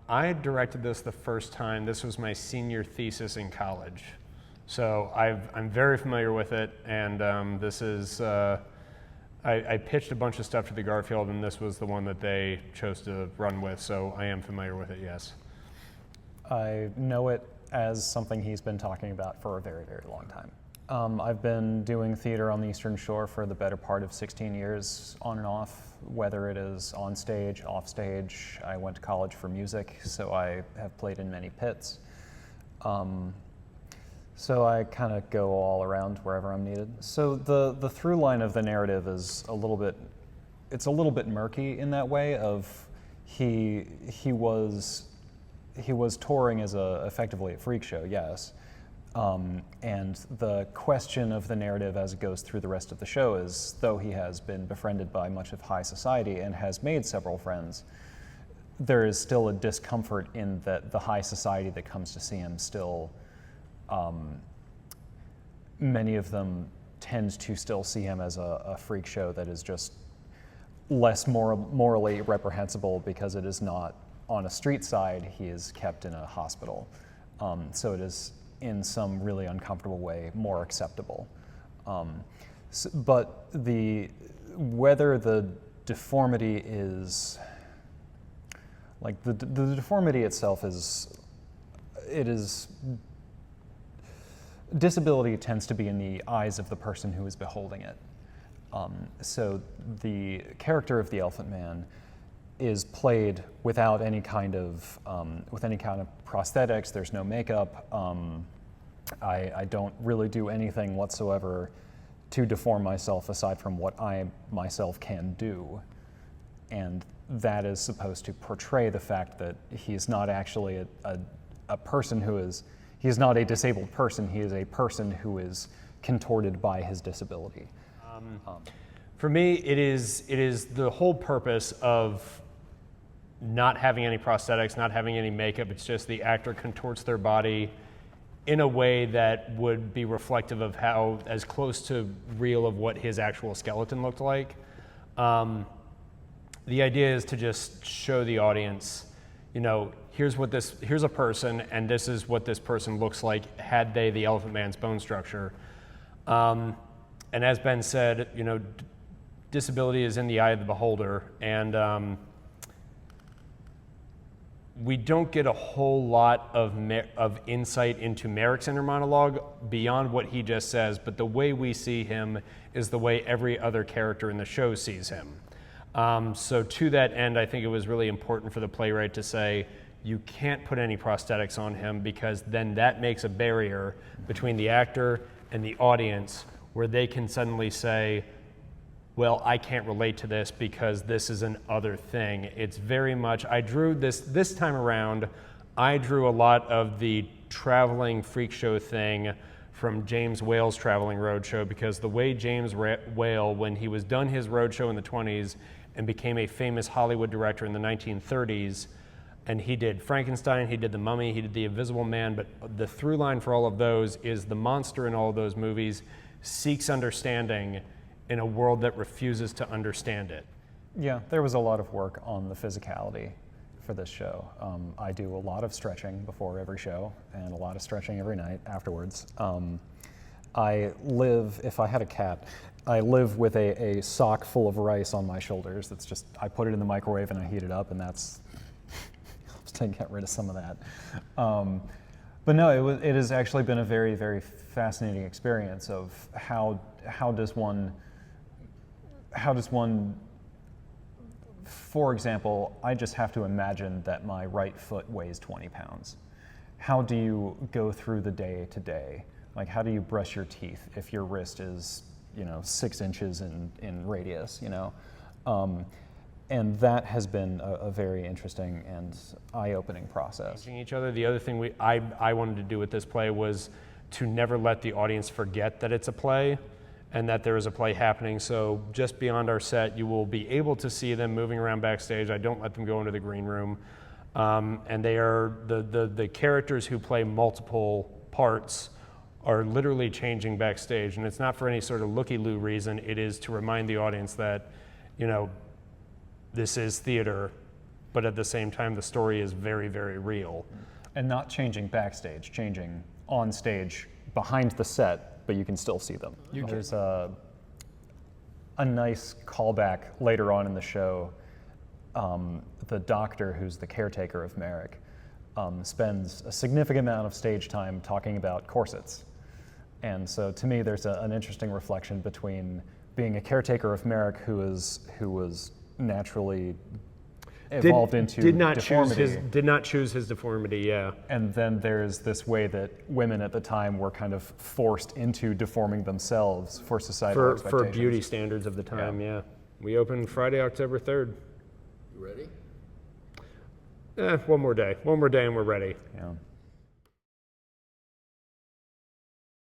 I directed this the first time. This was my senior thesis in college. So I'm very familiar with it, and this is, I pitched a bunch of stuff to the Garfield, and this was the one that they chose to run with, so I am familiar with it, yes. I know it as something he's been talking about for a very, very long time. I've been doing theater on the Eastern Shore for the better part of 16 years, on and off, whether it is on stage, off stage. I went to college for music, so I have played in many pits. So I kind of go all around wherever I'm needed. So the through line of the narrative is a little bit murky in that way of he was touring as effectively a freak show, yes. And the question of the narrative as it goes through the rest of the show is, though he has been befriended by much of high society and has made several friends, there is still a discomfort in that the high society that comes to see him still, many of them tend to still see him as a freak show that is just less morally reprehensible because it is not on a street side, he is kept in a hospital. So it is, in some really uncomfortable way, more acceptable. But whether the deformity is, like the deformity itself disability tends to be in the eyes of the person who is beholding it. So the character of the Elephant Man is played without any kind of prosthetics. There's no makeup. I don't really do anything whatsoever to deform myself aside from what I myself can do, and that is supposed to portray the fact that he's not actually a person who is. He is not a disabled person. He is a person who is contorted by his disability. For me, it is the whole purpose of not having any prosthetics, not having any makeup. It's just the actor contorts their body in a way that would be reflective of how, as close to real of what his actual skeleton looked like. The idea is to just show the audience, here's a person, and this is what this person looks like had they the Elephant Man's bone structure. And as Ben said, disability is in the eye of the beholder, and we don't get a whole lot of insight into Merrick's inner monologue beyond what he just says, but the way we see him is the way every other character in the show sees him. So to that end, I think it was really important for the playwright to say, you can't put any prosthetics on him, because then that makes a barrier between the actor and the audience where they can suddenly say, well, I can't relate to this because this is an other thing. It's very much, I drew this time around, I drew a lot of the traveling freak show thing from James Whale's Traveling Roadshow, because the way James Whale, when he was done his roadshow in the 20s and became a famous Hollywood director in the 1930s, and he did Frankenstein, he did The Mummy, he did The Invisible Man, but the through line for all of those is the monster in all of those movies seeks understanding in a world that refuses to understand it. Yeah, there was a lot of work on the physicality for this show. I do a lot of stretching before every show and a lot of stretching every night afterwards. I live, if I had a cat, I live with a sock full of rice on my shoulders. That's just, I put it in the microwave and I heat it up, and that's, just to get rid of some of that. But no, it has actually been a very, very fascinating experience of how does one, for example, I just have to imagine that my right foot weighs 20 pounds. How do you go through the day to day? Like, how do you brush your teeth if your wrist is, 6 inches in radius, And that has been a very interesting and eye-opening process. Each other. The other thing I wanted to do with this play was to never let the audience forget that it's a play and that there is a play happening. So just beyond our set, you will be able to see them moving around backstage. I don't let them go into the green room. And they are, the characters who play multiple parts are literally changing backstage. And it's not for any sort of looky-loo reason. It is to remind the audience that, this is theater. but at the same time, the story is very, very real. And not changing backstage, changing on stage behind the set, but you can still see them. There's a nice callback later on in the show. The doctor, who's the caretaker of Merrick, spends a significant amount of stage time talking about corsets. And so to me, there's an interesting reflection between being a caretaker of Merrick, who was naturally evolved into deformity. Did not choose his deformity, yeah. And then there's this way that women at the time were kind of forced into deforming themselves for societal expectations. For beauty standards of the time, yeah. We open Friday, October 3rd. You ready? One more day and we're ready. Yeah.